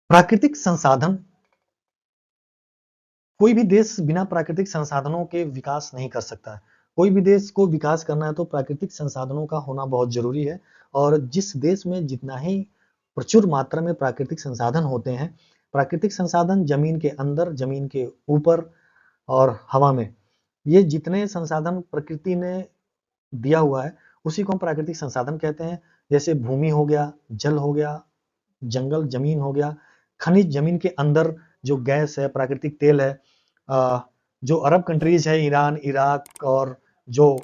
प्राकृतिक संसाधन, कोई भी देश बिना प्राकृतिक संसाधनों के विकास नहीं कर सकता है। कोई भी देश को विकास करना है तो प्राकृतिक संसाधनों का होना बहुत जरूरी है। और जिस देश में जितना ही प्रचुर मात्रा में प्राकृतिक संसाधन होते हैं, प्राकृतिक संसाधन जमीन के अंदर, जमीन के ऊपर और हवा में, ये जितने संसाधन प्रकृति ने दिया हुआ है उसी को हम प्राकृतिक संसाधन कहते हैं। जैसे भूमि हो गया, जल हो गया, जंगल जमीन हो गया, खनिज जमीन के अंदर जो गैस है, प्राकृतिक तेल है, जो अरब कंट्रीज है, ईरान, इराक और जो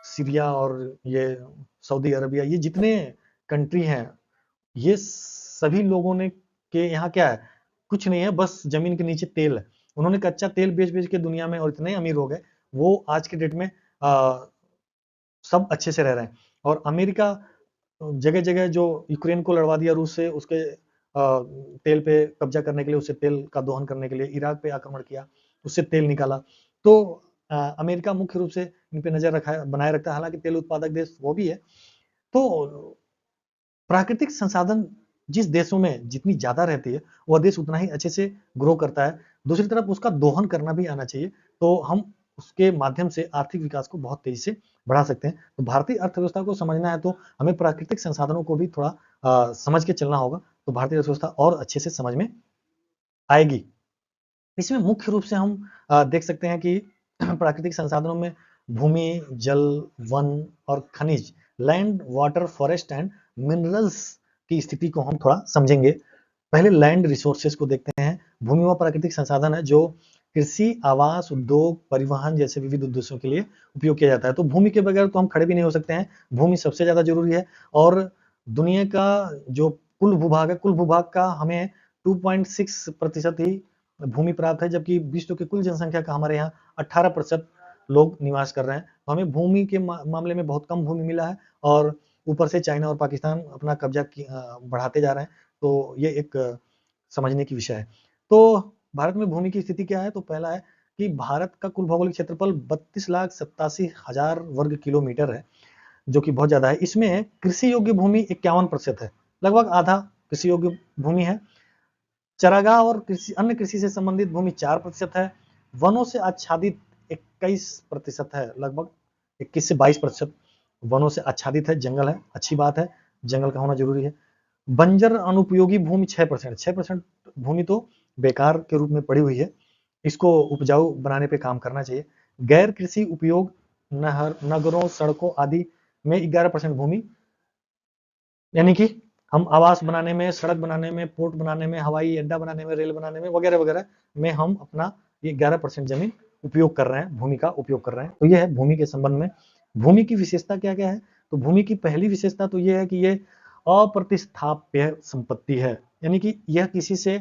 सीरिया और ये सऊदी अरबिया, ये जितने कंट्री हैं, ये सभी लोगों ने के यहाँ क्या है, कुछ नहीं है, बस जमीन के नीचे तेल है। उन्होंने कच्चा तेल बेच बेच के दुनिया में और इतने अमीर हो गए, वो आज के डेट में सब अच्छे से रह रहे हैं। और अमेरिका जगह जगह जो यूक्रेन को लड़वा दिया रूस से, उसके तेल पे कब्जा करने के लिए, उससे तेल का दोहन करने के लिए इराक पे आक्रमण किया, उससे तेल निकाला। तो अमेरिका मुख्य रूप से इन पे नजर बनाए रखता है, हालांकि तेल उत्पादक देश वो भी है। तो प्राकृतिक संसाधन जिस देशों में जितनी ज्यादा रहती है, वह देश उतना ही अच्छे से ग्रो करता है। दूसरी तरफ उसका दोहन करना भी आना चाहिए, तो हम उसके माध्यम से आर्थिक विकास को बहुत तेजी से बढ़ा सकते हैं। तो भारतीय अर्थव्यवस्था को समझना है तो हमें प्राकृतिक संसाधनों को भी थोड़ा समझ के चलना होगा, तो भारतीय अर्थव्यवस्था और अच्छे से समझ में आएगी। इसमें मुख्य रूप से हम देख सकते हैं कि प्राकृतिक संसाधनों में भूमि, जल, वन और खनिज, land, water, forest and minerals की स्थिति को हम थोड़ा समझेंगे। पहले लैंड रिसोर्सेज को देखते हैं। भूमि व प्राकृतिक संसाधन है जो कृषि, आवास, उद्योग, परिवहन जैसे विविध उद्देश्यों के लिए उपयोग किया जाता है। तो भूमि के बगैर तो हम खड़े भी नहीं हो सकते हैं, भूमि सबसे ज्यादा जरूरी है। और दुनिया का जो कुल भूभाग है, कुल भूभाग का हमें 2.6% ही भूमि प्राप्त है, जबकि विश्व की कुल जनसंख्या का हमारे यहाँ 18% लोग निवास कर रहे हैं। तो हमें भूमि के मामले में बहुत कम भूमि मिला है, और ऊपर से चाइना और पाकिस्तान अपना कब्जा बढ़ाते जा रहे हैं। तो ये एक समझने की विषय है। तो भारत में भूमि की स्थिति क्या है? तो पहला है कि भारत का कुल भौगोलिक क्षेत्रफल 32,87,000 वर्ग किलोमीटर है, जो कि बहुत ज्यादा है। इसमें कृषि योग्य भूमि 51% है, लगभग आधा कृषि योग्य भूमि है। चरागाह और कृषि, अन्य कृषि से संबंधित भूमि 4% है। वनों से आच्छादित 21% है, लगभग 21 से 22% वनों से आच्छादित है, जंगल है, अच्छी बात है, जंगल का होना जरूरी है। बंजर अनुपयोगी भूमि 6%, 6% भूमि तो बेकार के रूप में पड़ी हुई है, इसको उपजाऊ बनाने पे काम करना चाहिए। गैर कृषि उपयोग, नहर, नगरों, सड़कों आदि में 11% भूमि, यानी कि हम आवास बनाने में, सड़क बनाने में, पोर्ट बनाने में, हवाई अड्डा बनाने में, रेल बनाने में वगैरह वगैरह में हम अपना ये 11% जमीन उपयोग कर रहे हैं, भूमि का उपयोग कर रहे हैं। तो ये है भूमि के संबंध में। भूमि की विशेषता क्या क्या है? तो भूमि की पहली विशेषता तो ये है कि ये अप्रतिस्थाप्य संपत्ति है, यानी कि यह किसी से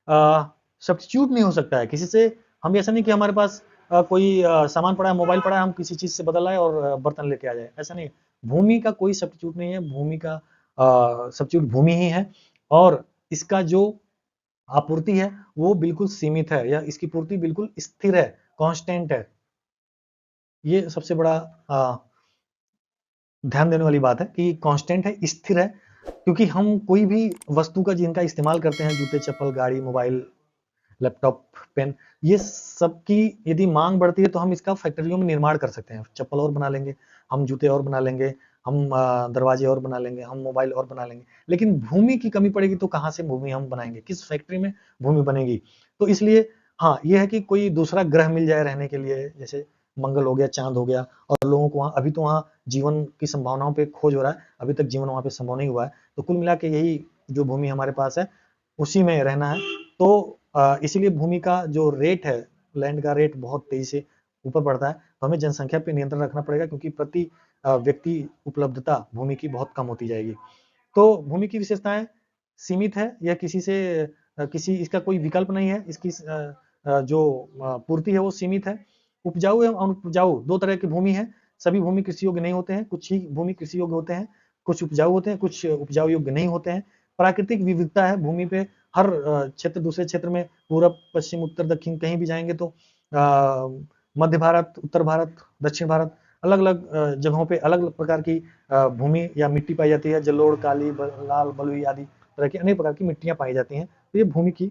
सब्स्टिट्यूट नहीं हो सकता है, किसी से। हम ऐसा नहीं कि हमारे पास कोई सामान पड़ा है, मोबाइल पड़ा है, हम किसी चीज से बदल आए और बर्तन लेके आ जाए, ऐसा नहीं। भूमि का कोई सब्स्टिट्यूट नहीं है, भूमि का सब्स्टिट्यूट भूमि ही है। और इसका जो आपूर्ति है वो बिल्कुल सीमित है, या इसकी पूर्ति बिल्कुल स्थिर है, कांस्टेंट है। ये सबसे बड़ा ध्यान देने वाली बात है कि कांस्टेंट है, स्थिर है। क्योंकि हम कोई भी वस्तु का जिनका इस्तेमाल करते हैं, जूते, चप्पल, गाड़ी, मोबाइल, लैपटॉप, पेन, ये सब की यदि मांग बढ़ती है तो हम इसका फैक्ट्रियों में निर्माण कर सकते हैं, चप्पल और बना लेंगे, हम जूते और बना लेंगे, हम दरवाजे और बना लेंगे, हम मोबाइल और बना लेंगे। लेकिन भूमि की कमी पड़ेगी तो कहाँ से भूमि हम बनाएंगे, किस फैक्ट्री में भूमि बनेगी? तो इसलिए हाँ, ये है कि कोई दूसरा ग्रह मिल जाए रहने के लिए, जैसे मंगल हो गया, चांद हो गया, और लोगों को वहाँ, अभी तो वहाँ जीवन की संभावनाओं पे खोज हो रहा है, अभी तक जीवन वहाँ पे संभव नहीं हुआ है। तो कुल मिला के यही जो भूमि हमारे पास है उसी में रहना है। तो इसीलिए भूमि का जो रेट है, लैंड का रेट बहुत तेजी से ऊपर बढ़ता है। तो हमें जनसंख्या पे नियंत्रण रखना पड़ेगा, क्योंकि प्रति व्यक्ति उपलब्धता भूमि की बहुत कम होती जाएगी। तो भूमि की विशेषताएं सीमित है, यह किसी से किसी इसका कोई विकल्प नहीं है, इसकी जो पूर्ति है वो सीमित है। उपजाऊ एवं अनुपजाऊ दो तरह की भूमि है, सभी भूमि कृषि योग्य नहीं होते हैं, कुछ ही भूमि कृषि योग्य होते हैं, कुछ उपजाऊ होते हैं, कुछ उपजाऊ योग्य नहीं होते हैं। प्राकृतिक विविधता है भूमि पे, हर क्षेत्र दूसरे क्षेत्र में, पूरब, पश्चिम, उत्तर, दक्षिण कहीं भी जाएंगे तो मध्य भारत, उत्तर भारत, दक्षिण भारत, अलग अलग जगहों पे अलग अलग प्रकार की भूमि या मिट्टी पाई जाती है, जलोढ़, काली, लाल, बलुई आदि। तरह की अनेक प्रकार की मिट्टियां पाई जाती हैं। तो ये भूमि की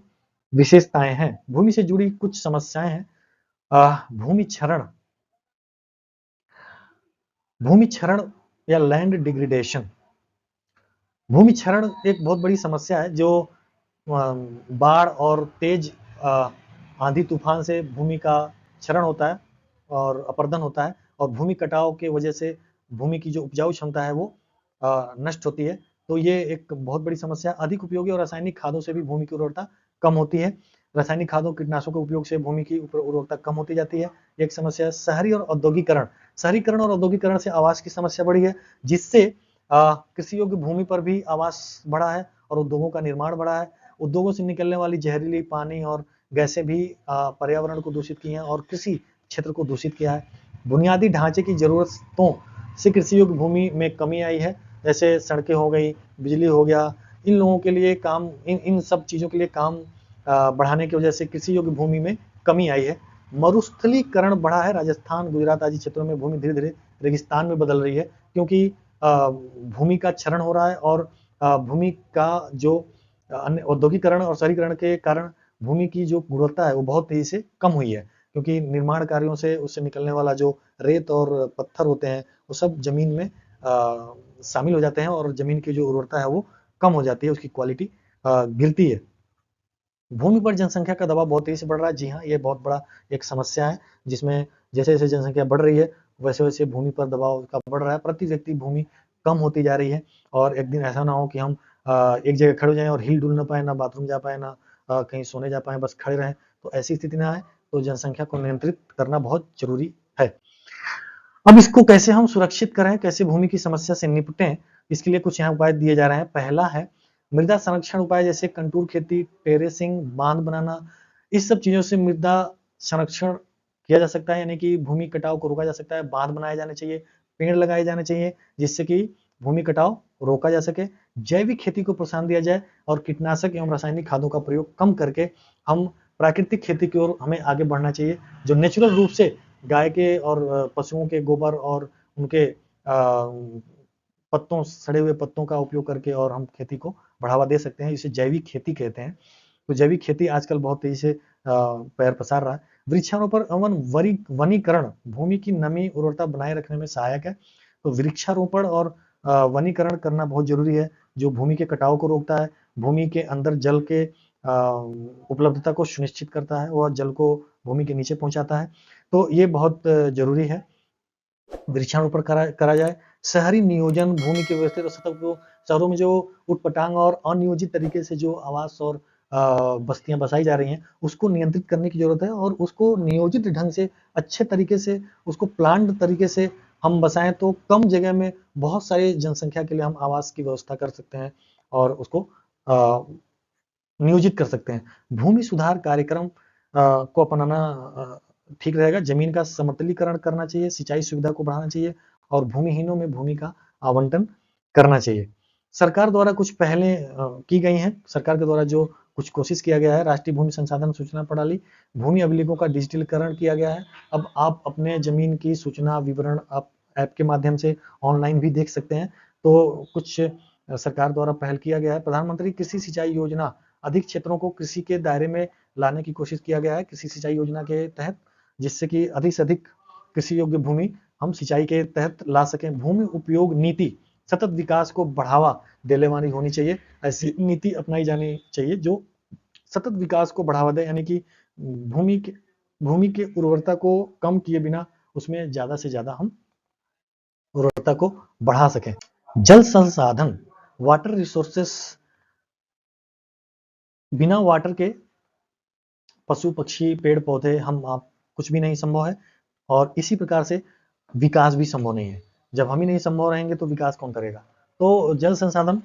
विशेषताएं हैं। भूमि से जुड़ी कुछ समस्याएं हैं। भूमि क्षरण, भूमि क्षरण या लैंड डिग्रेडेशन। भूमि क्षरण एक बहुत बड़ी समस्या है जो बाढ़ और तेज आंधी तूफान से भूमि का क्षरण होता है और अपरदन होता है, और भूमि कटाव के वजह से भूमि की जो उपजाऊ क्षमता है वो नष्ट होती है। तो ये एक बहुत बड़ी समस्या। अधिक उपयोगी और रासायनिक खादों से भी भूमि की उर्वरता कम होती है। रासायनिक खादों कीटनाशकों के उपयोग से भूमि की उर्वरता कम होती जाती है, एक समस्या। शहरी और औद्योगिकरण, शहरीकरण और औद्योगिकरण से आवास की समस्या बढ़ी है, जिससे कृषि योग्य भूमि पर भी आवास बढ़ा है और उद्योगों का निर्माण बढ़ा है। उद्योगों से निकलने वाली जहरीली पानी और गैसें भी पर्यावरण को दूषित की हैं और कृषि क्षेत्र को दूषित किया है। बुनियादी ढांचे की जरूरतों से कृषि योग्य भूमि में कमी आई है, जैसे सड़कें हो गई, बिजली हो गया। इन लोगों के लिए काम, इन सब चीज़ों के लिए काम बढ़ाने की वजह से कृषि योग्य भूमि में कमी आई है। मरुस्थलीकरण बढ़ा है। राजस्थान, गुजरात आदि क्षेत्रों में भूमि धीरे धीरे रेगिस्तान में बदल रही है, क्योंकि भूमि का क्षरण हो रहा है और भूमि का जो अन्य औद्योगिकरण और शहरीकरण के कारण भूमि की जो गुणवत्ता है वो बहुत तेजी से कम हुई है, क्योंकि निर्माण कार्यों से उससे निकलने वाला जो रेत और पत्थर होते हैं वो सब जमीन में शामिल हो जाते हैं और जमीन की जो उर्वरता है वो कम हो जाती है, उसकी क्वालिटी गिरती है। भूमि पर जनसंख्या का दबाव बहुत तेजी से बढ़ रहा है। जी हाँ, ये बहुत बड़ा एक समस्या है, जिसमें जैसे जैसे जनसंख्या बढ़ रही है वैसे वैसे भूमि पर दबाव का बढ़ रहा है। प्रति व्यक्ति भूमि कम होती जा रही है और एक दिन ऐसा ना हो कि हम एक जगह खड़े हो जाएं और हिल डुल ना पाए, ना बाथरूम जा पाए, ना कहीं सोने जा पाए, बस खड़े रहें। तो ऐसी स्थिति ना आए, तो जनसंख्या को नियंत्रित करना बहुत जरूरी है। अब इसको कैसे हम सुरक्षित करें, कैसे भूमि की समस्या से निपटें, इसके लिए कुछ यहाँ उपाय दिए जा रहे हैं। पहला है मृदा संरक्षण उपाय, जैसे कंटूर खेती, टेरेसिंग, बांध बनाना। इस सब चीजों से मृदा संरक्षण किया जा सकता है, यानी कि भूमि कटाव को रोका जा सकता है। बांध बनाए जाने चाहिए, पेड़ लगाए जाने चाहिए, जिससे कि भूमि कटाव रोका जा सके। जैविक खेती को प्रोत्साहन दिया जाए और कीटनाशक एवं रासायनिक खादों का प्रयोग कम करके हम प्राकृतिक खेती की ओर हमें आगे बढ़ना चाहिए, जो नेचुरल रूप से गाय के और पशुओं के गोबर और उनके पत्तों, सड़े हुए पत्तों का उपयोग करके और हम खेती को बढ़ावा दे सकते हैं। इसे जैविक खेती कहते हैं। तो जैविक खेती आजकल बहुत तेजी से पैर पसार रहा है। वृक्षारोपण एवं वनीकरण भूमि की नमी उर्वरता बनाए रखने में सहायक है। तो वृक्षारोपण और वनीकरण करना बहुत जरूरी है, जो भूमि के कटाव को रोकता है, भूमि के अंदर जल के उपलब्धता को सुनिश्चित करता है और जल को भूमि के नीचे पहुंचाता है। तो ये बहुत जरूरी है, वृक्षारोपण करा जाए। शहरी नियोजन भूमि के व्यवस्थित और सतत को, शहरों में जो उटपटांग और अनियोजित तरीके से जो आवास और बस्तियां बसाई जा रही हैं, उसको नियंत्रित करने की जरूरत है और उसको नियोजित ढंग से, अच्छे तरीके से, उसको प्लान्ड तरीके से हम बसाएं, तो कम जगह में बहुत सारी जनसंख्या के लिए हम आवास की व्यवस्था कर सकते हैं और उसको नियोजित कर सकते हैं। भूमि सुधार कार्यक्रम को अपनाना ठीक रहेगा। जमीन का समतलीकरण करना चाहिए, सिंचाई सुविधा को बढ़ाना चाहिए और भूमिहीनों में भूमि का आवंटन करना चाहिए। सरकार द्वारा कुछ पहलें की गई हैं। सरकार के द्वारा जो कुछ कोशिश किया गया है, राष्ट्रीय भूमि संसाधन सूचना प्रणाली, भूमि अभिलेखों का डिजिटलीकरण किया गया है। अब आप अपने जमीन की सूचना विवरण आप ऐप के माध्यम से ऑनलाइन भी देख सकते हैं। तो कुछ सरकार द्वारा पहल किया गया है। प्रधानमंत्री कृषि सिंचाई योजना, अधिक क्षेत्रों को कृषि के दायरे में लाने की कोशिश किया गया है कृषि सिंचाई योजना के तहत, जिससे कि अधिक से अधिक कृषि योग्य भूमि हम सिंचाई के तहत ला सकें। भूमि उपयोग नीति सतत विकास को बढ़ावा देने वाली होनी चाहिए। ऐसी नीति अपनाई जानी चाहिए जो सतत विकास को बढ़ावा दे, यानी कि भूमि के उर्वरता को कम किए बिना उसमें ज्यादा से ज्यादा हम उर्वरता को बढ़ा सकें। जल संसाधन, वाटर रिसोर्सेस, बिना वाटर के पशु पक्षी पेड़ पौधे हम आप कुछ भी नहीं संभव है, और इसी प्रकार से विकास भी संभव नहीं है। जब हम ही नहीं संभव रहेंगे तो विकास कौन करेगा। तो जल संसाधन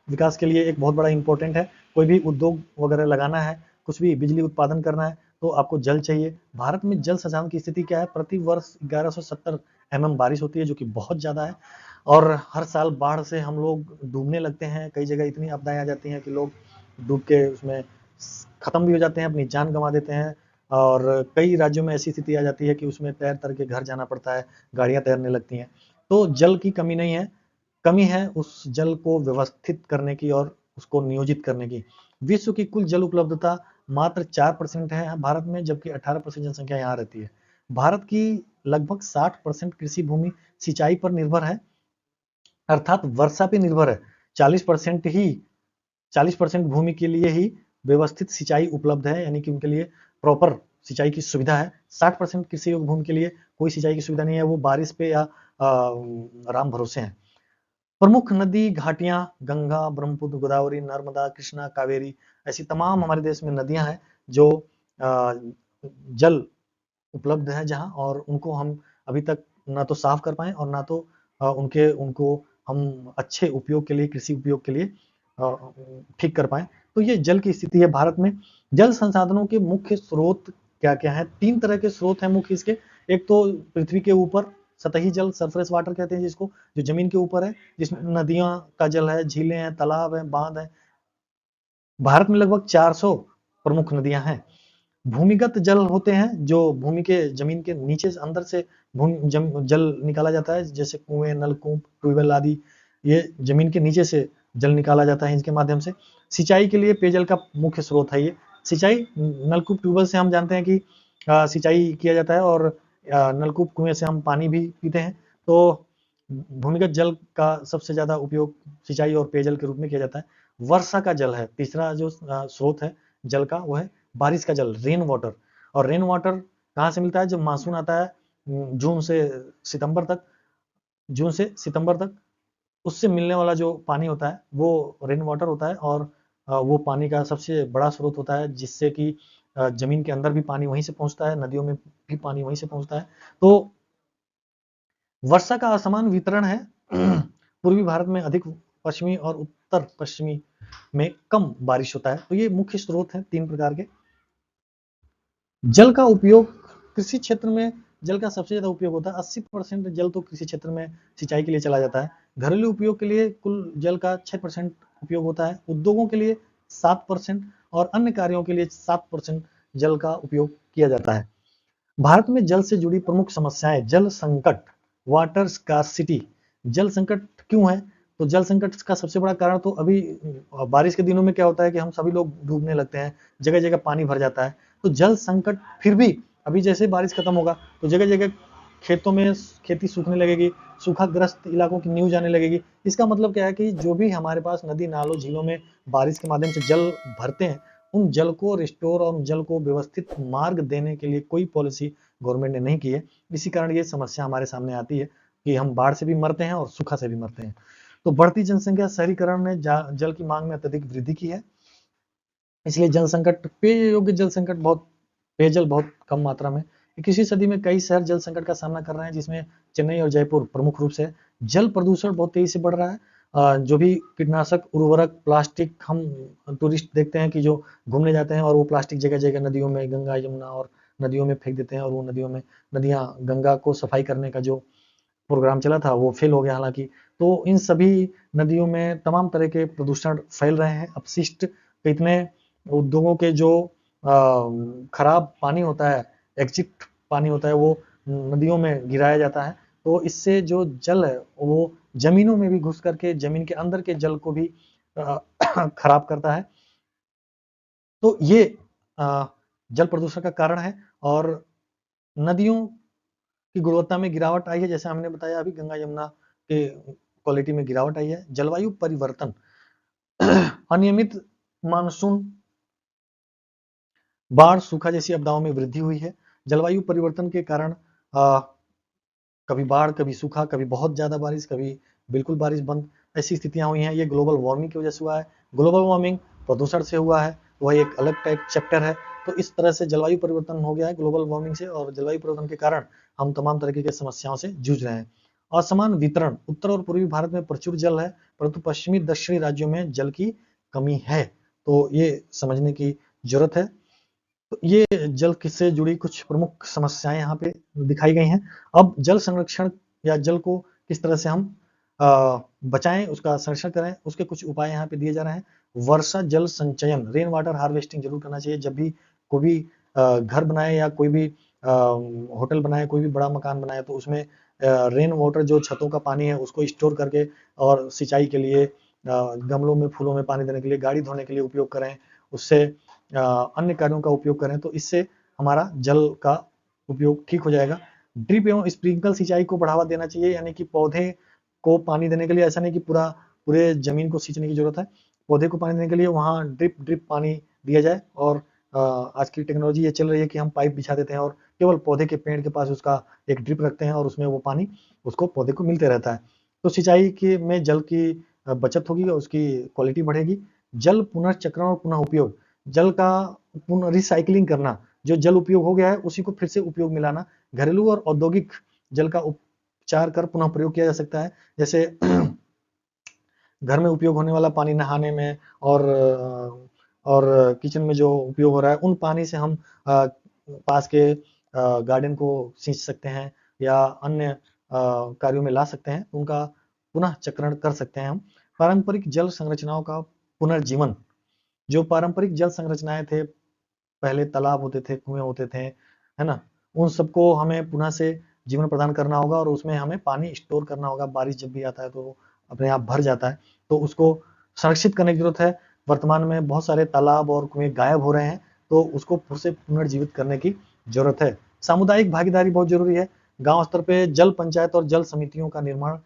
विकास के लिए एक बहुत बड़ा इंपॉर्टेंट है। कोई भी उद्योग वगैरह लगाना है, कुछ भी बिजली उत्पादन करना है, तो आपको जल चाहिए। भारत में जल संसाधन की स्थिति क्या है, प्रति वर्ष 1170 mm बारिश होती है, जो कि बहुत ज्यादा है, और हर साल बाढ़ से हम लोग डूबने लगते हैं। कई जगह इतनी आपदाएं आ जाती हैं कि लोग डूब के उसमें खत्म भी हो जाते हैं, अपनी जान गंवा देते हैं, और कई राज्यों में ऐसी स्थिति आ जाती है कि उसमें तैर तर के घर जाना पड़ता है, गाड़ियां तैरने लगती हैं। तो जल की कमी नहीं है, कमी है उस जल को व्यवस्थित करने की और उसको नियोजित करने की। विश्व की कुल जल उपलब्धता मात्र 4% है भारत में, जबकि 18% जनसंख्या यहाँ रहती है। भारत की लगभग 60% कृषि भूमि सिंचाई पर निर्भर है, अर्थात वर्षा पे निर्भर है। 40% भूमि के लिए ही व्यवस्थित सिंचाई उपलब्ध है, यानी कि उनके लिए प्रॉपर सिंचाई की सुविधा है। 60% कृषि योग्य भूमि के लिए कोई सिंचाई की सुविधा नहीं है, वो बारिश पे या राम भरोसे हैं। प्रमुख नदी घाटियां गंगा, ब्रह्मपुत्र, गोदावरी, नर्मदा, कृष्णा, कावेरी, ऐसी तमाम हमारे देश में नदियां हैं जो जल उपलब्ध है जहां, और उनको हम अभी तक ना तो साफ कर पाए और ना तो उनको हम अच्छे उपयोग के लिए, कृषि उपयोग के लिए ठीक कर पाए। तो ये जल की स्थिति है भारत में। जल संसाधनों के मुख्य स्रोत क्या क्या है? 3 तरह के स्रोत हैं मुख्य इसके। एक तो पृथ्वी के ऊपर सतही जल, सरफेस वाटर कहते हैं जिसको, जो जमीन के ऊपर है, जिसमें नदियां का जल है, झीलें हैं, तालाब है, बांध है। भारत में लगभग 400 प्रमुख नदियां हैं। भूमिगत जल होते हैं जो भूमि के जमीन के नीचे से अंदर से जल निकाला जाता है, जैसे कुएं, नलकूप, ट्यूबवेल आदि। ये जमीन के नीचे से जल निकाला जाता है इनके माध्यम से। सिंचाई के लिए पेयजल का मुख्य स्रोत है ये। सिंचाई नलकूप, ट्यूबवेल से हम जानते हैं कि सिंचाई किया जाता है, और नलकूप, कुएं से हम पानी भी पीते हैं। तो भूमिगत जल का सबसे ज्यादा उपयोग सिंचाई और पेयजल के रूप में किया जाता है। वर्षा का जल है तीसरा जो स्रोत है जल का, वो है बारिश का जल, रेन वाटर। और रेन वाटर कहाँ से मिलता है? जब मानसून आता है जून से सितंबर तक, जून से सितंबर तक उससे मिलने वाला जो पानी होता है वो रेन वाटर होता है, और वो पानी का सबसे बड़ा स्रोत होता है, जिससे कि जमीन के अंदर भी पानी वहीं से पहुंचता है, नदियों में भी पानी वहीं से पहुंचता है। तो वर्षा का असमान वितरण है। पूर्वी भारत में अधिक, पश्चिमी और उत्तर पश्चिमी में कम बारिश होता है। तो ये मुख्य स्रोत हैं 3 प्रकार के। जल का उपयोग कृषि क्षेत्र में, जल का सबसे ज्यादा उपयोग होता है। 80% जल तो कृषि क्षेत्र में सिंचाई के लिए चला जाता है। घरेलू उपयोग के लिए कुल जल का 6% उपयोग होता है। उद्योगों के लिए 7% और अन्य कार्यों के लिए 7% जल का उपयोग किया जाता है। भारत में जल से जुड़ी प्रमुख समस्याएं: जल संकट, वाटर स्कार्सिटी। जल संकट क्यों है? तो जल संकट का सबसे बड़ा कारण तो अभी बारिश के दिनों में क्या होता है कि हम सभी लोग डूबने लगते हैं, जगह जगह पानी भर जाता है। तो जल संकट फिर भी अभी जैसे बारिश खत्म होगा तो जगह जगह खेतों में खेती सूखने लगेगी, सूखाग्रस्त इलाकों की न्यूज आने लगेगी। इसका मतलब क्या है कि जो भी हमारे पास नदी नालों झीलों में बारिश के माध्यम से जल भरते हैं, उन जल को रिस्टोर और उन जल को व्यवस्थित मार्ग देने के लिए कोई पॉलिसी गवर्नमेंट ने नहीं की है। इसी कारण ये समस्या हमारे सामने आती है कि हम बाढ़ से भी मरते हैं और सूखा से भी मरते हैं। तो बढ़ती जनसंख्या, शहरीकरण ने जल की मांग में अत्यधिक वृद्धि की है, इसलिए जल संकट, पेय योग्य जल संकट, बहुत पेयजल बहुत कम मात्रा में। 21वीं सदी में कई शहर जल संकट का सामना कर रहे हैं, जिसमें चेन्नई और जयपुर प्रमुख रूप से। जल प्रदूषण बहुत तेजी से बढ़ रहा है। जो भी कीटनाशक, उर्वरक, प्लास्टिक, हम टूरिस्ट देखते हैं कि जो घूमने जाते हैं और वो प्लास्टिक जगह जगह नदियों में, गंगा यमुना और नदियों में फेंक देते हैं, और वो नदियां, गंगा को सफाई करने का जो प्रोग्राम चला था वो फेल हो गया हालांकि। तो इन सभी नदियों में तमाम तरह के प्रदूषण फैल रहे हैं, अपशिष्ट। इतने उद्योगों के जो खराब पानी होता है, एग्जिट पानी होता है, वो नदियों में गिराया जाता है। तो इससे जो जल है वो जमीनों में भी घुस करके जमीन के अंदर के जल को भी खराब करता है। तो ये जल प्रदूषण का कारण है। और नदियों की गुणवत्ता में गिरावट आई है, जैसे हमने बताया अभी गंगा यमुना के क्वालिटी में गिरावट आई है। जलवायु परिवर्तन, अनियमित मानसून, बाढ़, सूखा जैसी आपदाओं में वृद्धि हुई है। जलवायु परिवर्तन के कारण कभी बाढ़, कभी सूखा, कभी बहुत ज्यादा बारिश, कभी बिल्कुल बारिश बंद, ऐसी स्थितियां हुई हैं। ये ग्लोबल वार्मिंग की वजह से हुआ है। ग्लोबल वार्मिंग प्रदूषण से हुआ है, वह एक अलग टाइप चैप्टर है। तो इस तरह से जलवायु परिवर्तन हो गया है ग्लोबल वार्मिंग से, और जलवायु परिवर्तन के कारण हम तमाम तरह की समस्याओं से जूझ रहे हैं। असमान वितरण, उत्तर और पूर्वी भारत में प्रचुर जल है, परंतु पश्चिमी दक्षिणी राज्यों में जल की कमी है। तो ये समझने की जरूरत है। तो ये जल से जुड़ी कुछ प्रमुख समस्याएं यहाँ पे दिखाई गई हैं। अब जल संरक्षण या जल को किस तरह से हम बचाएं, उसका संरक्षण करें, उसके कुछ उपाय यहाँ पे दिए जा रहे हैं। वर्षा जल संचयन, रेन वाटर हार्वेस्टिंग जरूर करना चाहिए। जब भी कोई भी घर बनाए या कोई भी होटल बनाए, कोई भी बड़ा मकान बनाए, तो उसमें रेन वाटर, जो छतों का पानी है, उसको स्टोर करके और सिंचाई के लिए गमलों में, फूलों में पानी देने के लिए, गाड़ी धोने के लिए उपयोग करें, उससे अन्य कार्यों का उपयोग करें, तो इससे हमारा जल का उपयोग ठीक हो जाएगा। ड्रिप एवं स्प्रिंकल सिंचाई को बढ़ावा देना चाहिए, यानी कि पौधे को पानी देने के लिए ऐसा नहीं कि पूरे जमीन को सींचने की जरूरत है, पौधे को पानी देने के लिए वहाँ ड्रिप ड्रिप पानी दिया जाए। और आज की टेक्नोलॉजी ये चल रही है कि हम पाइप बिछा देते हैं और केवल पौधे के पेड़ के पास उसका एक ड्रिप रखते हैं और उसमें वो पानी उसको पौधे को मिलते रहता है। तो सिंचाई की में जल की बचत होगी और उसकी क्वालिटी बढ़ेगी। जल पुनर्चक्रण और पुनः उपयोग, जल का पुनः रिसाइकलिंग करना, जो जल उपयोग हो गया है उसी को फिर से उपयोग में लाना। घरेलू और औद्योगिक जल का उपचार कर पुनः प्रयोग किया जा सकता है, जैसे घर में उपयोग होने वाला पानी नहाने में और किचन में जो उपयोग हो रहा है, उन पानी से हम पास के गार्डन को सींच सकते हैं या अन्य कार्यों में ला सकते हैं, उनका पुनः चक्रण कर सकते हैं हम। पारंपरिक जल संरचनाओं का पुनर्जीवन, जो पारंपरिक जल संरचनाएं थे, पहले तालाब होते थे, कुएं होते थे, है ना, उन सबको हमें पुनः से जीवन प्रदान करना होगा और उसमें हमें पानी स्टोर करना होगा। बारिश जब भी आता है तो अपने आप भर जाता है, तो उसको संरक्षित करने की जरूरत है। वर्तमान में बहुत सारे तालाब और कुएं गायब हो रहे हैं, तो उसको फिर से पुनर्जीवित करने की जरूरत है। सामुदायिक भागीदारी बहुत जरूरी है। गांव स्तर पे जल पंचायत और जल समितियों का निर्माण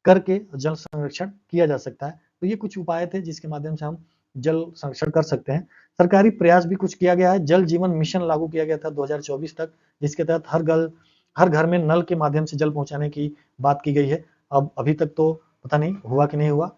करके जल संरक्षण किया जा सकता है। तो ये कुछ उपाय थे जिसके माध्यम से हम जल संरक्षण कर सकते हैं। सरकारी प्रयास भी कुछ किया गया है। जल जीवन मिशन लागू किया गया था 2024 तक, जिसके तहत हर घर में नल के माध्यम से जल पहुंचाने की बात की गई है। अब अभी तक तो पता नहीं हुआ कि नहीं हुआ।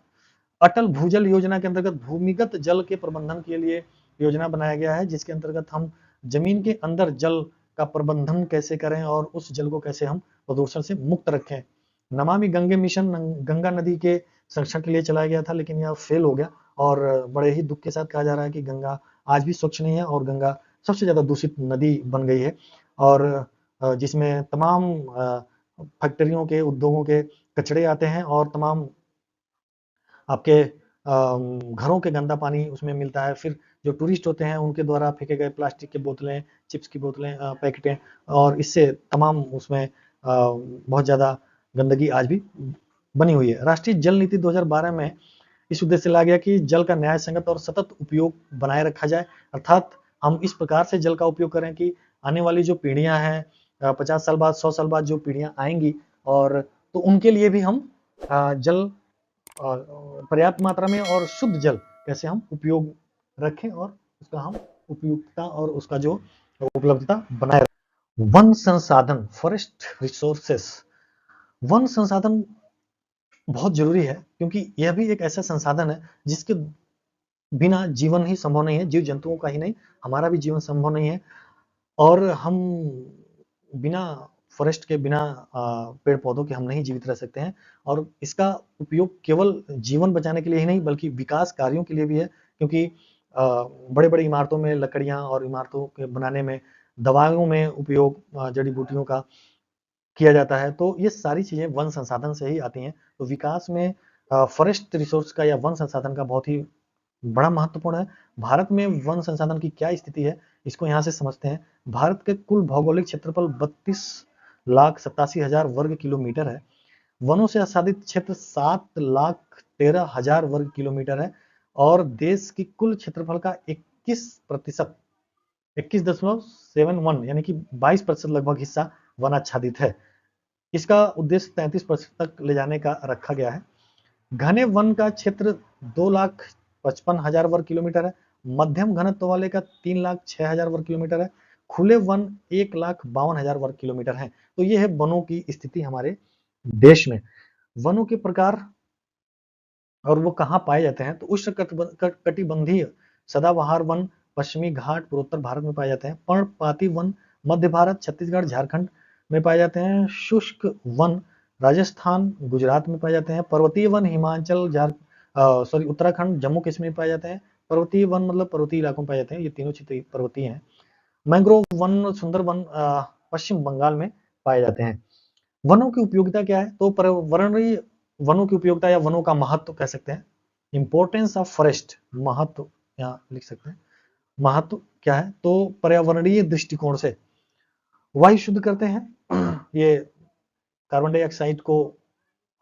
अटल भूजल योजना के अंतर्गत भूमिगत जल के प्रबंधन के लिए योजना बनाया गया है, जिसके अंतर्गत हम जमीन के अंदर जल का प्रबंधन कैसे करें और उस जल को कैसे हम प्रदूषण से मुक्त रखें। नमामि गंगे मिशन गंगा नदी के संरक्षण के लिए चलाया गया था, लेकिन यह फेल हो गया और बड़े ही दुख के साथ कहा जा रहा है कि गंगा आज भी स्वच्छ नहीं है और गंगा सबसे ज्यादा दूषित नदी बन गई है। और जिसमें तमाम फैक्ट्रियों के, उद्योगों के कचरे आते हैं और तमाम आपके घरों के गंदा पानी उसमें मिलता है। फिर जो टूरिस्ट होते हैं उनके द्वारा फेंके गए प्लास्टिक की बोतलें, चिप्स की बोतलें, पैकेटें, और इससे तमाम उसमें बहुत ज़्यादा गंदगी आज भी बनी हुई है। राष्ट्रीय जल नीति 2012 में इस उद्देश्य से लाया गया कि जल का न्याय संगत और सतत उपयोग बनाए रखा जाए, अर्थात हम इस प्रकार से जल का उपयोग करें कि आने वाली जो पीढ़ियां हैं, 50 साल बाद, 100 साल बाद जो पीढ़ियां आएंगी, और तो उनके लिए भी हम जल पर्याप्त मात्रा में और शुद्ध जल कैसे हम उपयोग रखें और उसका हम उपयुक्तता और उसका जो उपलब्धता बनाए रखें। वन संसाधन, फॉरेस्ट रिसोर्सेस, वन संसाधन बहुत जरूरी है, क्योंकि यह भी एक ऐसा संसाधन है जिसके बिना जीवन ही संभव नहीं है। जीव जंतुओं का ही नहीं, हमारा भी जीवन संभव नहीं है। और हम बिना फॉरेस्ट के, बिना पेड़ पौधों के हम नहीं जीवित रह सकते हैं। और इसका उपयोग केवल जीवन बचाने के लिए ही नहीं बल्कि विकास कार्यों के लिए भी है, क्योंकि बड़े बड़े इमारतों में लकड़ियां और इमारतों के बनाने में, दवाओं में उपयोग जड़ी बूटियों का किया जाता है। तो ये सारी चीजें वन संसाधन से ही आती हैं। तो विकास में फॉरेस्ट रिसोर्स का या वन संसाधन का बहुत ही बड़ा महत्वपूर्ण है। भारत में वन संसाधन की क्या स्थिति है, इसको यहाँ से समझते हैं। भारत के कुल भौगोलिक क्षेत्रफल 32,87,000 वर्ग किलोमीटर है। वनों से आच्छादित क्षेत्र 7,13,000 वर्ग किलोमीटर है और देश की कुल क्षेत्रफल का 21%, 21.71 यानी कि 22% लगभग हिस्सा वनाच्छादित है। इसका उद्देश्य 33% तक ले जाने का रखा गया है। घने वन का क्षेत्र 2,55,000 वर्ग किलोमीटर है। मध्यम घनत्व वाले का 3,06,000 वर्ग किलोमीटर है। खुले वन 1,52,000 वर्ग किलोमीटर है। तो ये है वनों की स्थिति हमारे देश में। वनों के प्रकार और वो कहाँ पाए जाते हैं, तो उष्णकटिबंधीय सदाबहार वन पश्चिमी घाट पूर्वोत्तर भारत में पाए जाते हैं। पर्णपाती वन मध्य भारत, छत्तीसगढ़, झारखंड में पाए जाते हैं। शुष्क वन राजस्थान, गुजरात में पाए जाते हैं। पर्वतीय वन हिमाचल, उत्तराखंड, जम्मू कश्मीर में पाए जाते हैं। पर्वतीय वन मतलब पर्वतीय इलाकों में पाए जाते हैं, ये तीनों क्षेत्र पर्वतीय हैं। मैंग्रोव वन, सुंदर वन पश्चिम बंगाल में पाए जाते हैं। वनों की उपयोगिता क्या है, तो पर्यावरणीय वनों की उपयोगिता या वनों का महत्व कह सकते हैं। इंपॉर्टेंस ऑफ फॉरेस्ट, महत्व यहाँ लिख सकते हैं। महत्व क्या है, तो पर्यावरणीय दृष्टिकोण से वायु शुद्ध करते हैं, ये कार्बन डाइऑक्साइड को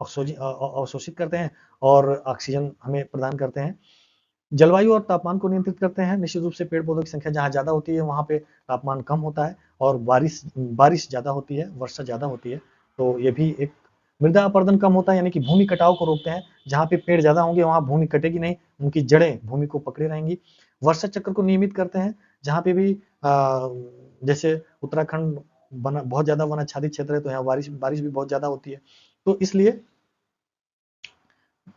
अवशोषित करते हैं और ऑक्सीजन हमें प्रदान करते हैं। जलवायु और तापमान को नियंत्रित करते हैं। निश्चित रूप से पेड़ पौधों की संख्या जहाँ ज़्यादा होती है वहाँ पे तापमान कम होता है और बारिश ज़्यादा होती है, वर्षा ज़्यादा होती है। तो ये भी एक मृदा अपरदन कम होता है, यानी कि भूमि कटाव को रोकते हैं। जहाँ पे पेड़ ज़्यादा होंगे वहाँ भूमि कटेगी नहीं, उनकी जड़ें भूमि को पकड़े रहेंगी। वर्षा चक्र को नियमित करते हैं। जहाँ पे भी जैसे उत्तराखंड बहुत ज़्यादा वन आच्छादित क्षेत्र है, तो यहाँ बारिश भी बहुत ज़्यादा होती है। तो इसलिए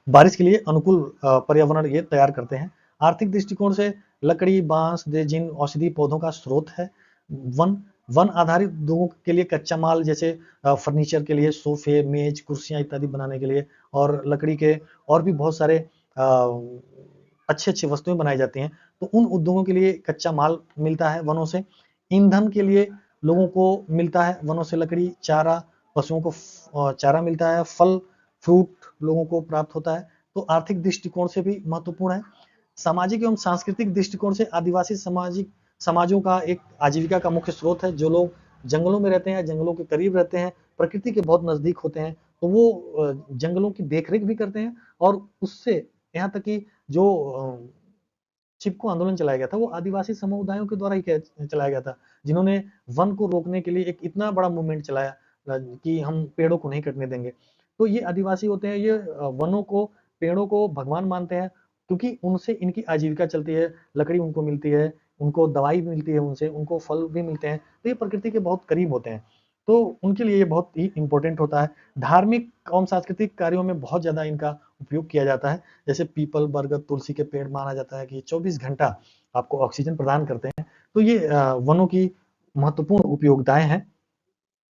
बारिश के लिए अनुकूल पर्यावरण ये तैयार करते हैं। आर्थिक दृष्टिकोण से लकड़ी, बांस, जिन औषधि पौधों का स्रोत है। वन वन आधारित उद्योगों के लिए कच्चा माल, जैसे फर्नीचर के लिए सोफे, मेज, कुर्सियां इत्यादि बनाने के लिए, और लकड़ी के और भी बहुत सारे अच्छी अच्छी वस्तुएं बनाई जाती हैं। तो उन उद्योगों के लिए कच्चा माल मिलता है वनों से। ईंधन के लिए लोगों को मिलता है वनों से लकड़ी, चारा, पशुओं को चारा मिलता है, फल फ्रूट लोगों को प्राप्त होता है। तो आर्थिक दृष्टिकोण से भी महत्वपूर्ण है। सामाजिक एवं सांस्कृतिक दृष्टिकोण से आदिवासी समाजों का एक आजीविका का मुख्य स्रोत है। जो लोग जंगलों में रहते हैं, जंगलों के करीब रहते हैं, प्रकृति के बहुत नजदीक होते हैं, तो वो जंगलों की देखरेख भी करते हैं। और उससे यहाँ तक कि जो चिपको आंदोलन चलाया गया था वो आदिवासी समुदायों के द्वारा ही चलाया गया था, जिन्होंने वन को रोकने के लिए एक इतना बड़ा मूवमेंट चलाया कि हम पेड़ों को नहीं कटने देंगे। तो ये आदिवासी होते हैं, ये वनों को, पेड़ों को भगवान मानते हैं, क्योंकि उनसे इनकी आजीविका चलती है, लकड़ी उनको मिलती है, उनको दवाई भी मिलती है, उनसे उनको फल भी मिलते हैं। तो ये प्रकृति के बहुत करीब होते हैं, तो उनके लिए ये बहुत ही इंपॉर्टेंट होता है। धार्मिक एवं सांस्कृतिक कार्यों में बहुत ज्यादा इनका उपयोग किया जाता है। जैसे पीपल, बरगद, तुलसी के पेड़ माना जाता है कि 24 घंटा आपको ऑक्सीजन प्रदान करते हैं। तो ये वनों की महत्वपूर्ण उपयोगिताएं हैं।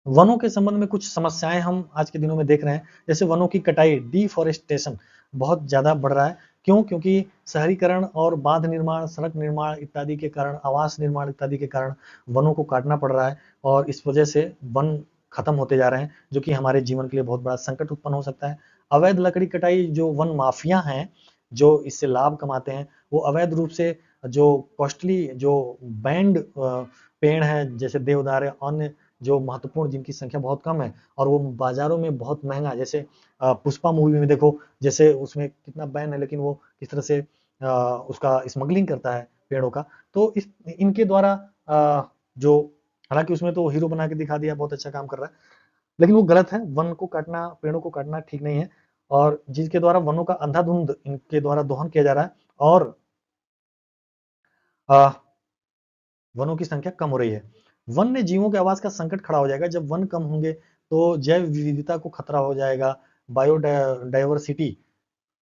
वनों के संबंध में कुछ समस्याएं हम आज के दिनों में देख रहे हैं। जैसे वनों की कटाई, डिफॉरेस्टेशन बहुत ज्यादा बढ़ रहा है। क्यों? क्योंकि शहरीकरण और बांध निर्माण, सड़क निर्माण इत्यादि के कारण, आवास निर्माण इत्यादि के कारण वनों को काटना पड़ रहा है, और इस वजह से वन खत्म होते जा रहे हैं, जो कि हमारे जीवन के लिए बहुत बड़ा संकट उत्पन्न हो सकता है। अवैध लकड़ी कटाई, जो वन माफिया हैं जो इससे लाभ कमाते हैं, वो अवैध रूप से जो कॉस्टली, जो बैंड पेड़ हैं, जैसे देवदार है, अन्य जो महत्वपूर्ण, जिनकी संख्या बहुत कम है और वो बाजारों में बहुत महंगा, जैसे पुष्पा मूवी में देखो, जैसे उसमें कितना बैन है, लेकिन वो किस तरह से उसका स्मगलिंग करता है पेड़ों का। तो इनके द्वारा जो, हालांकि उसमें तो हीरो बना के दिखा दिया, बहुत अच्छा काम कर रहा है, लेकिन वो गलत है। वन को काटना, पेड़ों को काटना ठीक नहीं है, और जिसके द्वारा वनों का अंधाधुंध इनके द्वारा दोहन किया जा रहा है, और वनों की संख्या कम हो रही है। वन्य जीवों के आवास का संकट खड़ा हो जाएगा। जब वन कम होंगे तो जैव विविधता को खतरा हो जाएगा, बायोडाइवर्सिटी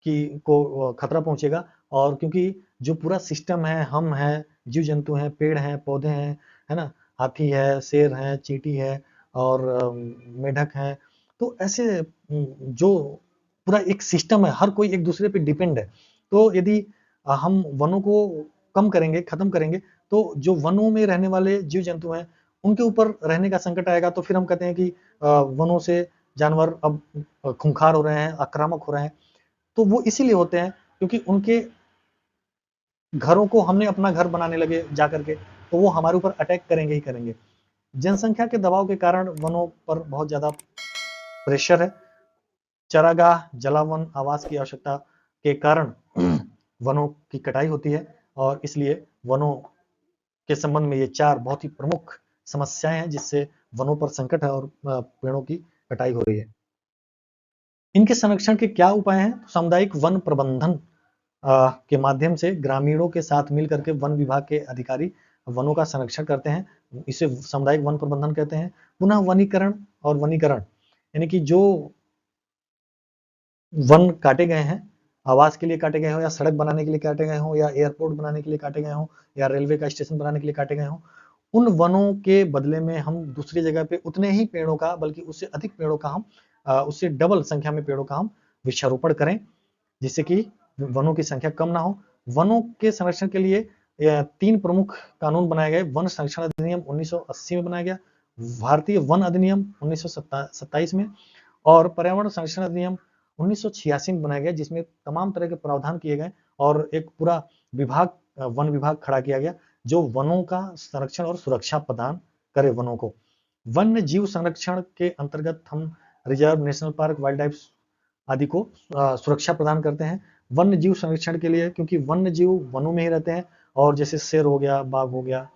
की को खतरा पहुंचेगा। और क्योंकि जो पूरा सिस्टम है, हम हैं, जीव जंतु हैं, पेड़ हैं, पौधे हैं, है ना, हाथी है, शेर है, चींटी है, और मेढक है, तो ऐसे जो पूरा एक सिस्टम है, हर कोई एक दूसरे पे डिपेंड है। तो यदि हम वनों को कम करेंगे, खत्म करेंगे, तो जो वनों में रहने वाले जीव जंतु हैं उनके ऊपर रहने का संकट आएगा। तो फिर हम कहते हैं कि वनों से जानवर अब खूंखार हो रहे हैं, आक्रामक हो रहे हैं। तो वो इसीलिए होते हैं क्योंकि उनके घरों को हमने अपना घर बनाने लगे जा करके, तो वो हमारे ऊपर अटैक करेंगे ही करेंगे। जनसंख्या के दबाव के कारण वनों पर बहुत ज्यादा प्रेशर है। चरागाह, जलावन, आवास की आवश्यकता के कारण वनों की कटाई होती है, और इसलिए वनों के संबंध में ये 4 बहुत ही प्रमुख समस्याएं हैं जिससे वनों पर संकट है और पेड़ों की कटाई हो रही है। इनके संरक्षण के क्या उपाय हैं? सामुदायिक वन प्रबंधन के माध्यम से ग्रामीणों के साथ मिलकर के वन विभाग के अधिकारी वनों का संरक्षण करते हैं, इसे सामुदायिक वन प्रबंधन कहते हैं। पुनः वनीकरण और वनीकरण, यानी कि जो वन काटे गए हैं, आवास के लिए काटे गए हो, या सड़क बनाने के लिए काटे गए हो, या एयरपोर्ट बनाने के लिए काटे गए हो, या रेलवे का स्टेशन बनाने के लिए काटे गए हो, उन वनों के बदले में हम दूसरी जगह पे उतने ही पेड़ों का, बल्कि उससे अधिक पेड़ों का हम उससे डबल संख्या में पेड़ों का हम वृक्षारोपण करें, जिससे कि वनों की संख्या कम ना हो। वनों के संरक्षण के लिए 3 प्रमुख कानून बनाए गए। वन संरक्षण अधिनियम 1980 में बनाया गया, भारतीय वन अधिनियम 1927 में, और पर्यावरण संरक्षण अधिनियम 1986 में बनाया गया, जिसमें तमाम तरह के प्रावधान किए गए और एक पूरा विभाग, वन विभाग खड़ा किया गया, जो वनों का संरक्षण और सुरक्षा प्रदान करे वनों को। वन्य जीव संरक्षण के अंतर्गत हम reserve, national park, wild life आदि को सुरक्षा प्रदान करते हैं। वन्य जीव संरक्षण के लिए, क्योंकि वन्य जीव वनों में ही रहते हैं, और जैसे शेर हो गया, बाघ हो गया,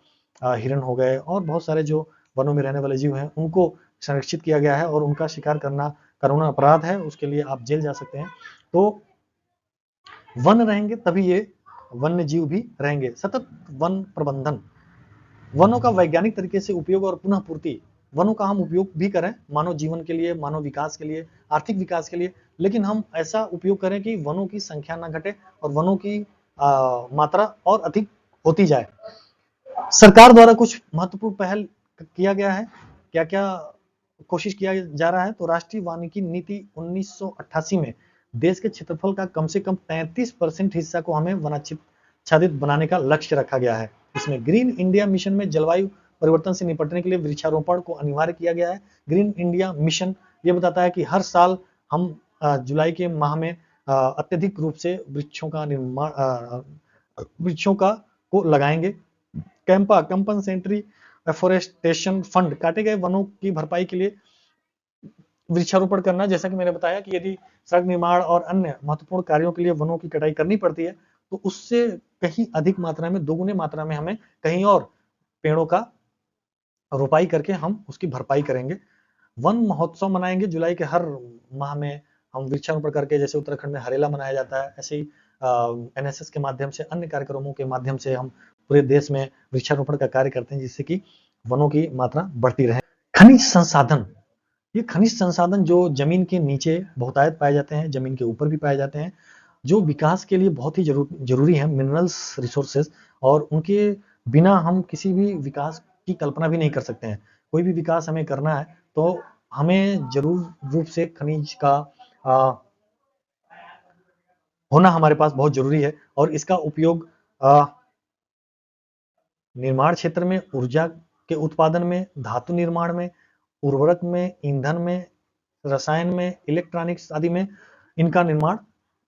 हिरण हो गए, और बहुत सारे जो वनों में रहने वाले जीव हैं उनको संरक्षित किया गया है, और उनका शिकार करना कानूनन अपराध है, उसके लिए आप जेल जा सकते हैं। तो वन रहेंगे तभी ये वन्य जीव भी रहेंगे। सतत वन प्रबंधन, वनों का वैज्ञानिक तरीके से उपयोग और पुनः पूर्ति, वनों का हम उपयोग भी करें मानव जीवन के लिए, मानव विकास के लिए, आर्थिक विकास के लिए, लेकिन हम ऐसा उपयोग करें कि वनों की संख्या ना घटे और वनों की मात्रा और अधिक होती जाए। सरकार द्वारा कुछ महत्वपूर्ण पहल किया गया है, क्या क्या कोशिश किया जा रहा है। तो राष्ट्रीय वानिकी नीति 1988 में देश के क्षेत्रफल का कम से कम 33% हिस्सा को हमें वनाच्छादित बनाने का लक्ष्य रखा गया है। इसमें ग्रीन इंडिया मिशन में जलवायु परिवर्तन से निपटने के लिए वृक्षारोपण को अनिवार्य किया गया है। ग्रीन इंडिया मिशन ये बताता है कि हर साल हम जुलाई के माह में अत्यधिक रूप से वृक्षों का निर्माण, वृक्षों का को लगाएंगे। कैंपा कंपनसेटरी एफोरेस्टेशन फंड, काटे गए वनों की भरपाई के लिए वृक्षारोपण करना। जैसा कि मैंने बताया कि यदि सड़क निर्माण और अन्य महत्वपूर्ण कार्यों के लिए वनों की कटाई करनी पड़ती है, तो उससे कहीं अधिक मात्रा में, दोगुने मात्रा में हमें कहीं और पेड़ों का रोपाई करके हम उसकी भरपाई करेंगे। वन महोत्सव मनाएंगे जुलाई के हर माह में हम वृक्षारोपण करके, जैसे उत्तराखंड में हरेला मनाया जाता है, ऐसे ही एनएसएस के माध्यम से, अन्य कार्यक्रमों के माध्यम से हम पूरे देश में वृक्षारोपण का कार्य करते हैं, जिससे कि वनों की मात्रा बढ़ती रहे। खनिज संसाधन, ये खनिज संसाधन जो जमीन के नीचे बहुतायत पाए जाते हैं, जमीन के ऊपर भी पाए जाते हैं, जो विकास के लिए बहुत ही जरूरी है, मिनरल्स रिसोर्सेज, और उनके बिना हम किसी भी विकास की कल्पना भी नहीं कर सकते हैं। कोई भी विकास हमें करना है तो हमें जरूर रूप से खनिज का होना हमारे पास बहुत जरूरी है, और इसका उपयोग निर्माण क्षेत्र में, ऊर्जा के उत्पादन में, धातु निर्माण में, उर्वरक में, ईंधन में, रसायन में, इलेक्ट्रॉनिक्स आदि में इनका निर्माण,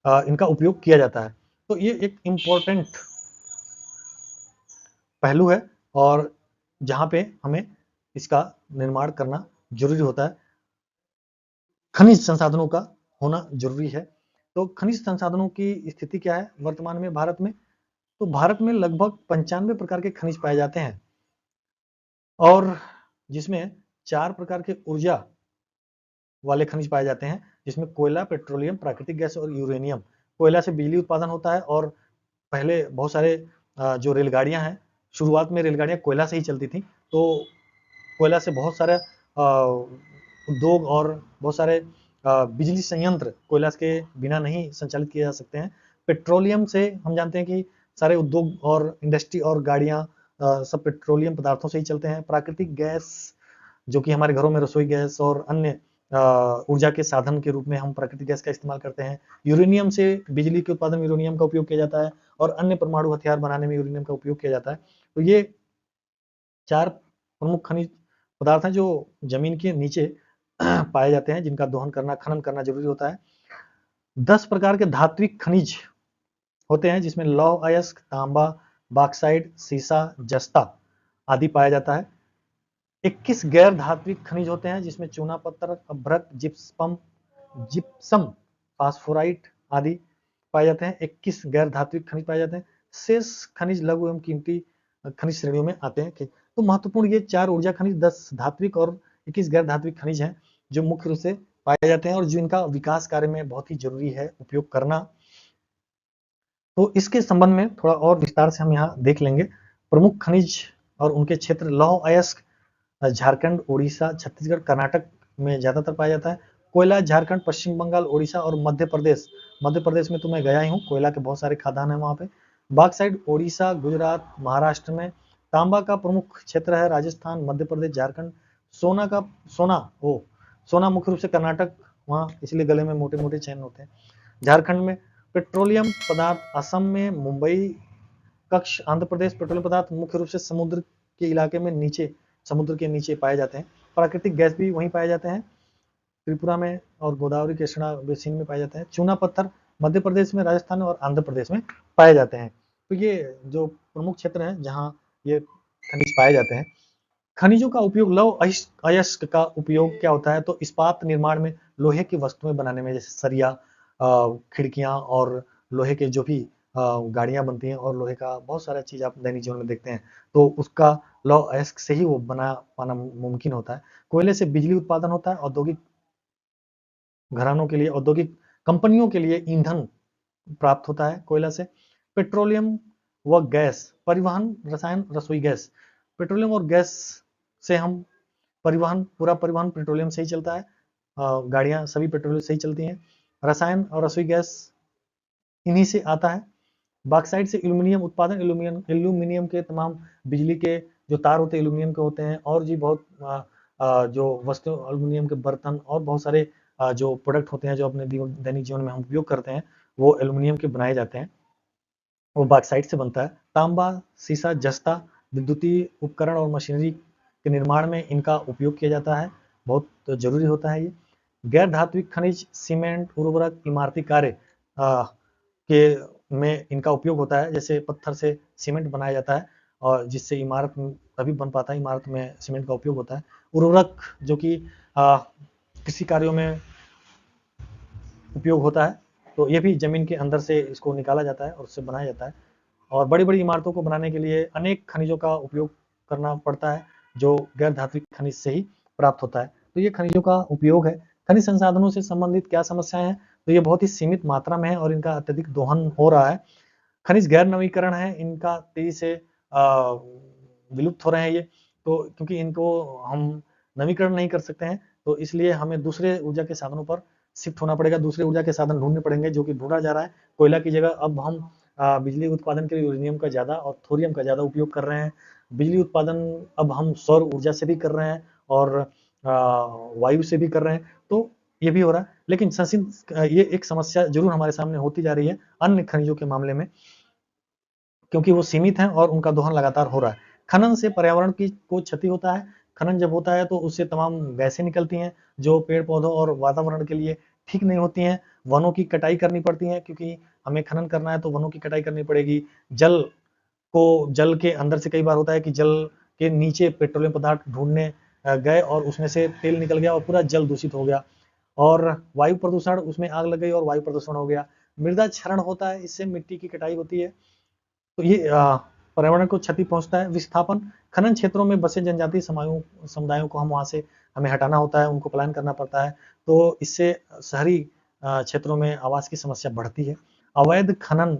इनका उपयोग किया जाता है। तो ये एक इम्पोर्टेंट पहलू है, और जहां पे हमें इसका निर्माण करना जरूरी होता है। खनिज संसाधनों का होना जरूरी है। तो खनिज संसाधनों की स्थिति क्या है वर्तमान में भारत में? तो भारत में लगभग 95 प्रकार के खनिज पाए जाते हैं, और जिसमें 4 प्रकार के ऊर्जा वाले खनिज पाए जाते हैं, जिसमें कोयला, पेट्रोलियम, प्राकृतिक गैस और यूरेनियम। कोयला से बिजली उत्पादन होता है, और पहले बहुत सारे जो रेलगाड़ियां हैं, शुरुआत में रेलगाड़ियां कोयला से ही चलती थी, तो कोयला से बहुत सारे उद्योग और बहुत सारे बिजली संयंत्र कोयला के बिना नहीं संचालित किए जा सकते हैं। पेट्रोलियम से हम जानते हैं कि सारे उद्योग और इंडस्ट्री और गाड़ियां सब पेट्रोलियम पदार्थों से ही चलते हैं। प्राकृतिक गैस, जो कि हमारे घरों में रसोई गैस और अन्य ऊर्जा के साधन के रूप में हम प्राकृतिक गैस का इस्तेमाल करते हैं। यूरेनियम से बिजली के उत्पादन में यूरेनियम का उपयोग किया जाता है, और अन्य परमाणु हथियार बनाने में यूरेनियम का उपयोग किया जाता है। तो ये 4 प्रमुख खनिज पदार्थ हैं जो जमीन के नीचे पाए जाते हैं, जिनका दोहन करना, खनन करना जरूरी होता है। 10 प्रकार के धात्विक खनिज होते हैं, जिसमें लौह अयस्क, तांबा, बॉक्साइट, सीसा, जस्ता आदि पाया जाता है। 21 गैर धात्विक खनिज होते हैं, जिसमें चूना पत्थर, अभ्रक, जिप्सम, फास्फोराइट आदि पाए जाते हैं। 21 गैर धात्विक खनिज पाए जाते हैं। शेष खनिज लघु एवं कीमती खनिज श्रेणियों में आते हैं। तो महत्वपूर्ण ये 4 ऊर्जा खनिज, 10 धात्विक और 21 गैर धात्विक खनिज हैं, जो मुख्य रूप से पाए जाते हैं और जिनका विकास कार्य में बहुत ही जरूरी है उपयोग करना। तो इसके संबंध में थोड़ा और विस्तार से हम यहाँ देख लेंगे। प्रमुख खनिज और उनके क्षेत्र: लौह अयस्क झारखंड, उड़ीसा, छत्तीसगढ़, कर्नाटक में ज्यादातर पाया जाता है। कोयला झारखंड, पश्चिम बंगाल, उड़ीसा और मध्य प्रदेश। मध्य प्रदेश में तो मैं गया ही हूँ, कोयला के बहुत सारे खदान है वहां पे। बॉक्साइट उड़ीसा, गुजरात, महाराष्ट्र में। तांबा का प्रमुख क्षेत्र है राजस्थान, मध्य प्रदेश, झारखंड। सोना मुख्य रूप से कर्नाटक, वहाँ इसलिए गले में मोटे मोटे चैन होते हैं। झारखंड में पेट्रोलियम पदार्थ असम में, मुंबई कक्ष आंध्र प्रदेश। पेट्रोलियम पदार्थ मुख्य रूप से समुद्र के इलाके में, नीचे समुद्र के नीचे पाए जाते हैं। प्राकृतिक गैस भी वहीं पाए जाते हैं, त्रिपुरा में और गोदावरी कृष्णा बेसिन में पाए जाते हैं। चूना पत्थर मध्य प्रदेश में, राजस्थान और आंध्र प्रदेश में पाए जाते हैं। तो ये जो प्रमुख क्षेत्र हैं जहां ये खनिज पाए जाते हैं। खनिजों का उपयोग, लौह अयस्क का उपयोग क्या होता है? तो इस्पात निर्माण में, लोहे की वस्तुएं बनाने में, जैसे सरिया, खिड़कियां और लोहे के जो भी गाड़ियां बनती हैं और लोहे का बहुत सारा चीज आप दैनिक जीवन में देखते हैं, तो उसका लौ अयस्क से ही वो बना पाना मुमकिन होता है। कोयले से बिजली उत्पादन होता है, औद्योगिक घरानों के लिए, औद्योगिक कंपनियों के लिए ईंधन प्राप्त होता है कोयला से। पेट्रोलियम व गैस परिवहन, रसायन, रसोई गैस। पेट्रोलियम और गैस से हम परिवहन, पूरा परिवहन पेट्रोलियम से ही चलता है, गाड़ियां सभी पेट्रोलियम से ही चलती हैं। रसायन और रसोई गैस इन्हीं से आता है। बॉक्साइट से एल्यूमिनियम उत्पादन, एल्यूमिनियम के तमाम बिजली के जो तार होते हैं एल्यूमिनियम के होते हैं, और जी बहुत जो वस्तु एल्यूमिनियम के बर्तन और बहुत सारे जो प्रोडक्ट होते हैं जो अपने दैनिक जीवन में हम उपयोग करते हैं, वो एल्यूमिनियम के बनाए जाते हैं, वो बॉक्साइट से बनता है। तांबा, सीसा, जस्ता विद्युतीय उपकरण और मशीनरी के निर्माण में इनका उपयोग किया जाता है, बहुत जरूरी होता है ये। गैर धात्विक खनिज, सीमेंट, उर्वरक, इमारती कार्य के में इनका उपयोग होता है, जैसे पत्थर से सीमेंट बनाया जाता है और जिससे इमारत तभी बन पाता है, इमारत में सीमेंट का उपयोग होता है। उर्वरक जो कि कृषि कार्यों में उपयोग होता है, तो ये भी जमीन के अंदर से इसको निकाला जाता है और उससे बनाया जाता है। और बड़ी बड़ी इमारतों को बनाने के लिए अनेक खनिजों का उपयोग करना पड़ता है, जो गैर धात्विक खनिज से ही प्राप्त होता है। तो ये खनिजों का उपयोग है। खनिज संसाधनों से संबंधित क्या समस्याएं हैं, तो ये बहुत ही सीमित मात्रा में है और इनका अत्यधिक दोहन हो रहा है। खनिज गैर नवीकरण है, इनका तेजी से विलुप्त हो रहे हैं ये, तो क्योंकि इनको हम नवीकरण नहीं कर सकते हैं, तो इसलिए हमें दूसरे ऊर्जा के साधनों पर शिफ्ट होना पड़ेगा, दूसरे ऊर्जा के साधन ढूंढने पड़ेंगे, जो कि ढूंढा जा रहा है। कोयला की जगह अब हम बिजली उत्पादन के लिए यूरेनियम का ज़्यादा और थोरियम का ज़्यादा उपयोग कर रहे हैं। बिजली उत्पादन अब हम सौर ऊर्जा से भी कर रहे हैं और वायु से भी कर रहे हैं, तो ये भी हो रहा है। लेकिन ये एक समस्या जरूर हमारे सामने होती जा रही है अन्य खनिजों के मामले में, क्योंकि वो सीमित हैं और उनका दोहन लगातार हो रहा है। खनन से पर्यावरण की को क्षति होता है। खनन जब होता है तो उससे तमाम गैसें निकलती हैं जो पेड़ पौधों और वातावरण के लिए ठीक नहीं होती हैं। वनों की कटाई करनी पड़ती है, क्योंकि हमें खनन करना है तो वनों की कटाई करनी पड़ेगी। जल के अंदर से कई बार होता है कि जल के नीचे पेट्रोलियम पदार्थ ढूंढने गए और उसमें से तेल निकल गया और पूरा जल दूषित हो गया, और वायु प्रदूषण, उसमें आग लग गई और वायु प्रदूषण हो गया। मृदा क्षरण होता है, इससे मिट्टी की कटाई होती है, तो ये पर्यावरण को क्षति पहुंचता है। विस्थापन, खनन क्षेत्रों में बसे जनजातीय समुदायों को हमें हटाना होता है, उनको पलायन करना पड़ता है, तो इससे शहरी क्षेत्रों में आवास की समस्या बढ़ती है। अवैध खनन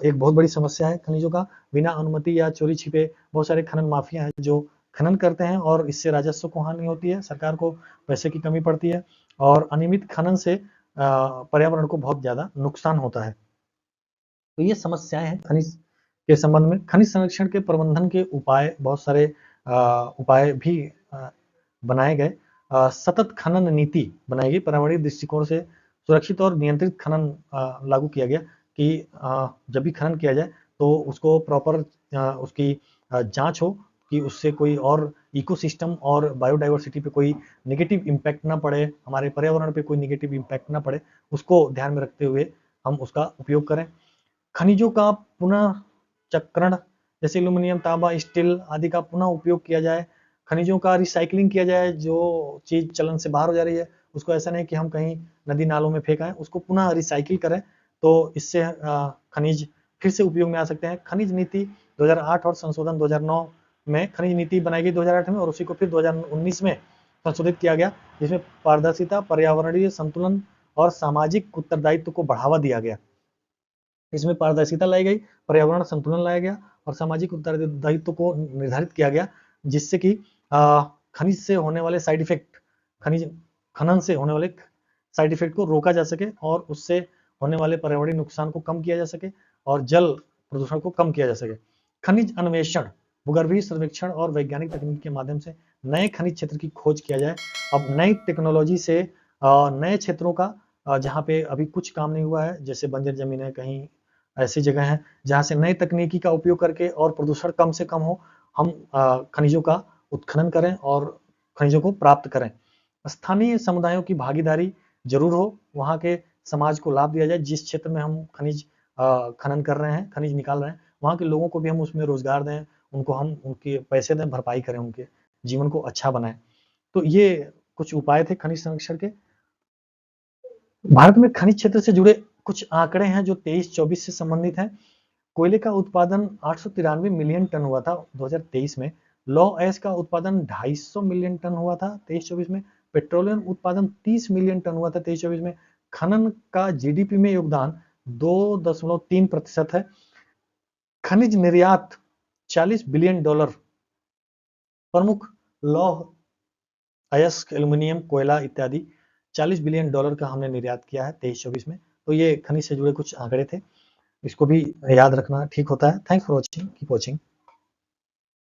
एक बहुत बड़ी समस्या है खनिजों का। बिना अनुमति या चोरी छिपे बहुत सारे खनन माफिया हैं जो खनन करते हैं और इससे राजस्व को हानि होती है, सरकार को पैसे की कमी पड़ती है, और अनियमित खनन से पर्यावरण को बहुत ज्यादा नुकसान होता है। तो ये समस्याएं हैं खनिज के संबंध में। खनिज संरक्षण के प्रबंधन के उपाय, बहुत सारे उपाय भी बनाए गए। सतत खनन नीति बनाई गई, पर्यावरणीय दृष्टिकोण से सुरक्षित और नियंत्रित खनन लागू किया गया कि जब भी खनन किया जाए तो उसको प्रॉपर उसकी जांच हो कि उससे कोई और इकोसिस्टम और बायोडाइवर्सिटी पे कोई नेगेटिव इम्पैक्ट ना पड़े, हमारे पर्यावरण पे कोई नेगेटिव इम्पैक्ट ना पड़े, उसको ध्यान में रखते हुए हम उसका उपयोग करें। खनिजों का पुनः चक्रण, जैसे एल्यूमिनियम, तांबा, स्टील आदि का पुनः उपयोग किया जाए। खनिजों का रिसाइकलिंग किया जाए, जो चीज चलन से बाहर हो जा रही है उसको ऐसा नहीं कि हम कहीं नदी नालों में फेंकाएं, उसको पुनः रिसाइकिल करें, तो इससे खनिज फिर से उपयोग में आ सकते हैं। खनिज नीति 2008 और संशोधन 2009 में खनिज नीति बनाई गई 2008 में, और उसी को फिर 2019 में संशोधित किया गया, जिसमें पारदर्शिता, पर्यावरणीय संतुलन और सामाजिक उत्तरदायित्व को बढ़ावा दिया गया। इसमें पारदर्शिता लाई गई, पर्यावरण संतुलन लाया गया और सामाजिक उत्तरदायित्व को निर्धारित किया गया, जिससे कि खनिज से होने वाले साइड इफेक्ट, खनिज खनन से होने वाले साइड इफेक्ट को रोका जा सके और उससे होने वाले पर्यावरणीय नुकसान को कम किया जा सके और जल प्रदूषण को कम किया जा सके। खनिज अन्वेषण, भूगर्भीय सर्वेक्षण और वैज्ञानिक तकनीक के माध्यम से नए खनिज क्षेत्र की खोज किया जाए। अब नई टेक्नोलॉजी से नए क्षेत्रों का जहाँ पे अभी कुछ काम नहीं हुआ है, जैसे बंजर जमीन है, कहीं ऐसी जगह है जहाँ से नई तकनीकी का उपयोग करके और प्रदूषण कम से कम हो, हम खनिजों का उत्खनन करें और खनिजों को प्राप्त करें। स्थानीय समुदायों की भागीदारी जरूर हो, वहाँ के समाज को लाभ दिया जाए, जिस क्षेत्र में हम खनिज खनन कर रहे हैं, खनिज निकाल रहे हैं, वहाँ के लोगों को भी हम उसमें रोजगार दें, उनको हम उनके पैसे दें, भरपाई करें, उनके जीवन को अच्छा बनाएं। तो ये कुछ उपाय थे खनिज संरक्षण के। भारत में खनिज क्षेत्र से जुड़े कुछ आंकड़े हैं जो 23-24 से संबंधित हैं। कोयले का उत्पादन 893 मिलियन टन हुआ था 2023 में। लौह अयस्क का उत्पादन 250 मिलियन टन हुआ था 23-24 में। पेट्रोलियम उत्पादन 30 मिलियन टन हुआ था 23-24 में। खनन का जीडीपी में योगदान 2.3% है। खनिज निर्यात 40 बिलियन डॉलर। प्रमुख लौह अयस्क, एल्यूमीनियम, कोयला इत्यादि 40 बिलियन डॉलर का हमने निर्यात किया है 23-24 में। तो ये खनिज से जुड़े कुछ आंकड़े थे, इसको भी याद रखना ठीक होता है। Thanks for watching, keep watching.